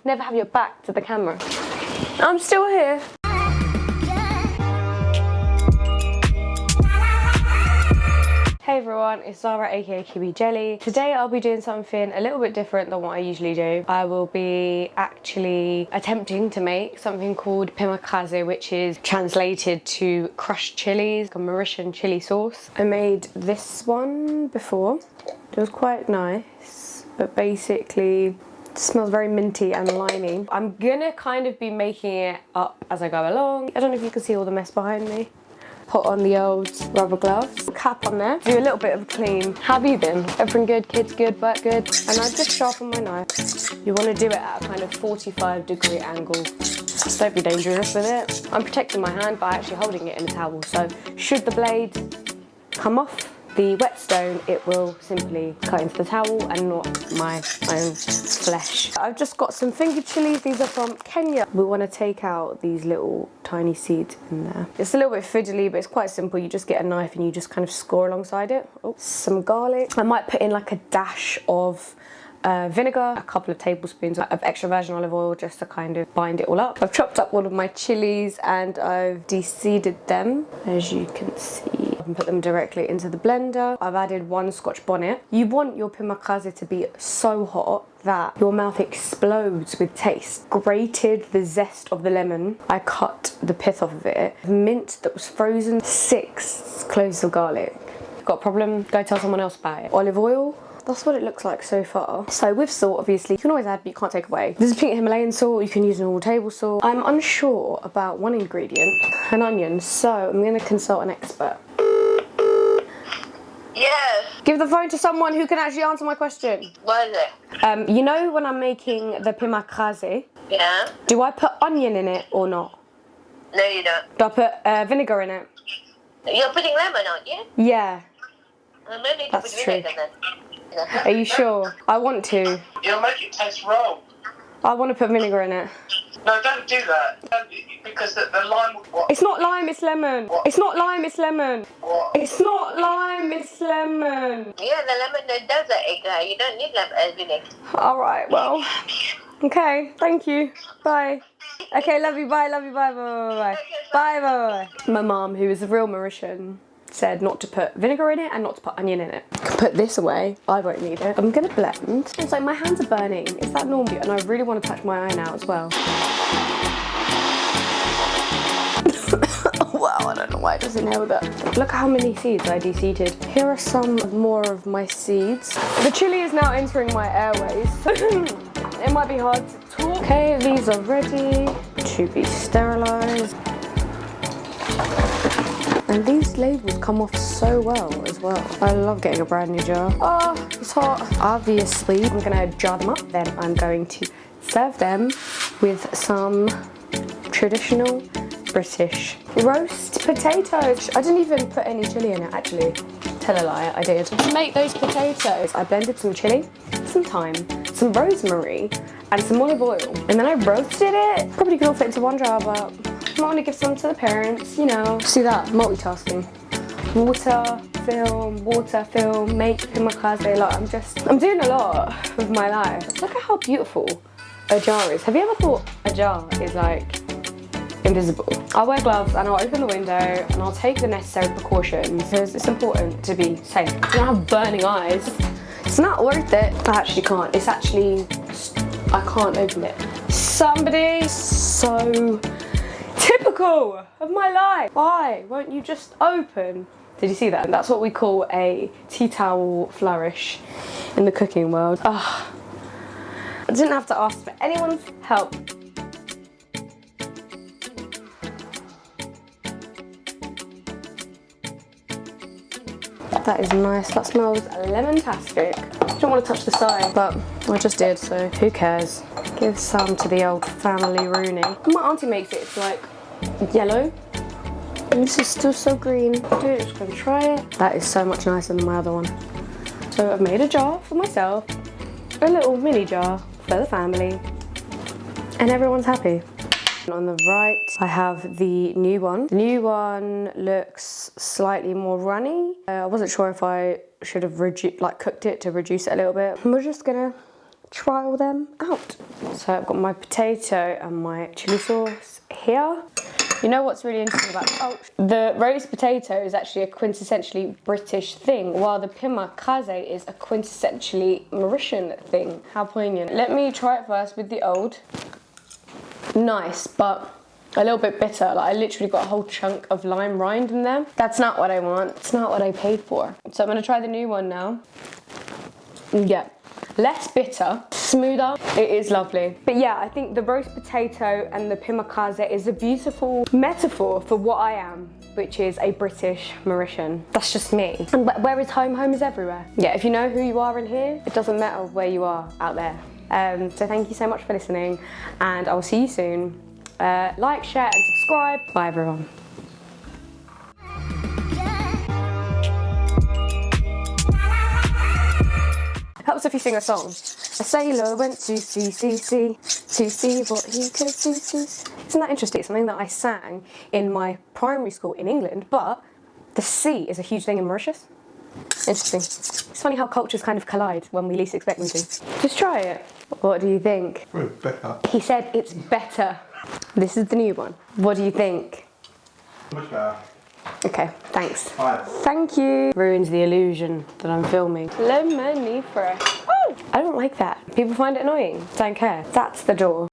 Never have your back to the camera. I'm still here. Hey everyone, it's Zara aka Kiwi Jelly. Today I'll be doing something a little bit different than what I usually do. I will be actually attempting to make something called Piment Crazer, which is translated to crushed chilies, a Mauritian chili sauce. I made this one before. It was quite nice, but basically it smells very minty and limey. I'm gonna kind of be making it up as I go along. I don't know if you can see all the mess behind me. Put on the old rubber gloves, cap on there, do a little bit of a clean. How have you been? Everything good? Kids good? Work good? And I just sharpen my knife. You want to do it at a kind of 45-degree angle. Just don't be dangerous with it. I'm protecting my hand by actually holding it in a towel, so should the blade come off the whetstone, it will simply cut into the towel and not my own flesh. I've just got some fingered chilies. These are from Kenya. We want to take out these little tiny seeds in there. It's a little bit fiddly, but it's quite simple. You just get a knife and you just kind of score alongside it. Oh, some garlic. I might put in like a dash of vinegar, a couple of tablespoons of extra virgin olive oil just to kind of bind it all up. I've chopped up all of my chilies and I've de-seeded them, as you can see. I can put them directly into the blender. I've added 1 Scotch bonnet. You want your Piment Crazer to be so hot that your mouth explodes with taste. Grated the zest of the lemon. I cut the pith off of it. Mint that was frozen. 6 cloves of garlic. Got a problem? Go tell someone else about it. Olive oil. That's what it looks like so far. So with salt, obviously, you can always add, but you can't take away. This is pink Himalayan salt. You can use normal table salt. I'm unsure about one ingredient, an onion, so I'm going to consult an expert. Yes. Give the phone to someone who can actually answer my question. What is it? You know when I'm making the Piment Crazer, Yeah. do I put onion in it or not? No, you don't. Do I put vinegar in it? You're putting lemon, aren't you? Yeah, No need to That's put true. vinegar then. are you sure? I want to. It'll make it taste wrong. I want to put vinegar in it. No, don't do that. Don't, because the lime... What? It's not lime, it's lemon. What? It's not lime, it's lemon. What? It's not lime, it's lemon. Yeah, the lemon that does the egg. You don't need vinegar. All right, well, okay, thank you. Bye. Okay, love you, bye, bye, bye, bye, bye, bye. My mum, who is a real Mauritian, said not to put vinegar in it and not to put onion in it. I can put this away, I won't need it. I'm gonna blend. It's like my hands are burning. Is that normal? And I really want to touch my eye now as well. Wow, I don't know why I just inhaled that. Look how many seeds I de-seeded. Here are some more of my seeds. The chili is now entering my airways. It might be hard to talk. Okay, these are ready to be sterilized. And these labels come off so well as well. I love getting a brand new jar. Oh, it's hot. Obviously, I'm gonna jar them up. Then I'm going to serve them with some traditional British roast potatoes. I didn't even put any chili in it, actually. Tell a lie, I did. To make those potatoes, I blended some chili, some thyme, some rosemary, and some olive oil. And then I roasted it. Probably could all fit into one jar, but I want to give some to the parents, you know. See that? Multitasking. Water, film, make Piment Crazer. Like, I'm doing a lot with my life. Look at how beautiful a jar is. Have you ever thought a jar is like invisible? I'll wear gloves and I'll open the window and I'll take the necessary precautions because it's important to be safe. I don't have burning eyes. It's not worth it. I actually can't. It's actually, I can't open it. Somebody so typical of my life. Why won't you just open? Did you see that? That's what we call a tea towel flourish in the cooking world. I didn't have to ask for anyone's help. That is nice. That smells lemon-tastic. I don't want to touch the side, but I just did, so who cares? Give some to the old family Rooney. My auntie makes it, it's like yellow. And this is still so green. Dude, just gonna try it. That is so much nicer than my other one. So I've made a jar for myself, a little mini jar for the family, and everyone's happy. On the right, I have the new one. The new one looks slightly more runny. I wasn't sure if I should have cooked it to reduce it a little bit. We're just gonna trial them out. So I've got my potato and my chili sauce here. You know what's really interesting about the roast potato is actually a quintessentially British thing, while the Piment Crazer is a quintessentially Mauritian thing. How poignant. Let me try it first with the old. Nice, but a little bit bitter. Like I literally got a whole chunk of lime rind in there. That's not what I want. It's not what I paid for. So I'm gonna try the new one now. Yeah. Less bitter, smoother, it is lovely. But yeah, I think the roast potato and the Piment Crazer is a beautiful metaphor for what I am, which is a British Mauritian. That's just me. And where is home? Home is everywhere. Yeah, if you know who you are in here, it doesn't matter where you are out there. So thank you so much for listening, and I will see you soon. Like, share and subscribe. Bye everyone. Helps if you sing a song. A sailor went to sea to see what he could see. Isn't that interesting? It's something that I sang in my primary school in England, but the sea is a huge thing in Mauritius. Interesting. It's funny how cultures kind of collide when we least expect them to. Just try it. What do you think? Well, better. He said it's better. This is the new one. What do you think? Much better. Okay, thanks. Alright. Thank you. Ruins the illusion that I'm filming. Lemony fresh. Oh! I don't like that. People find it annoying. Don't care. That's the door.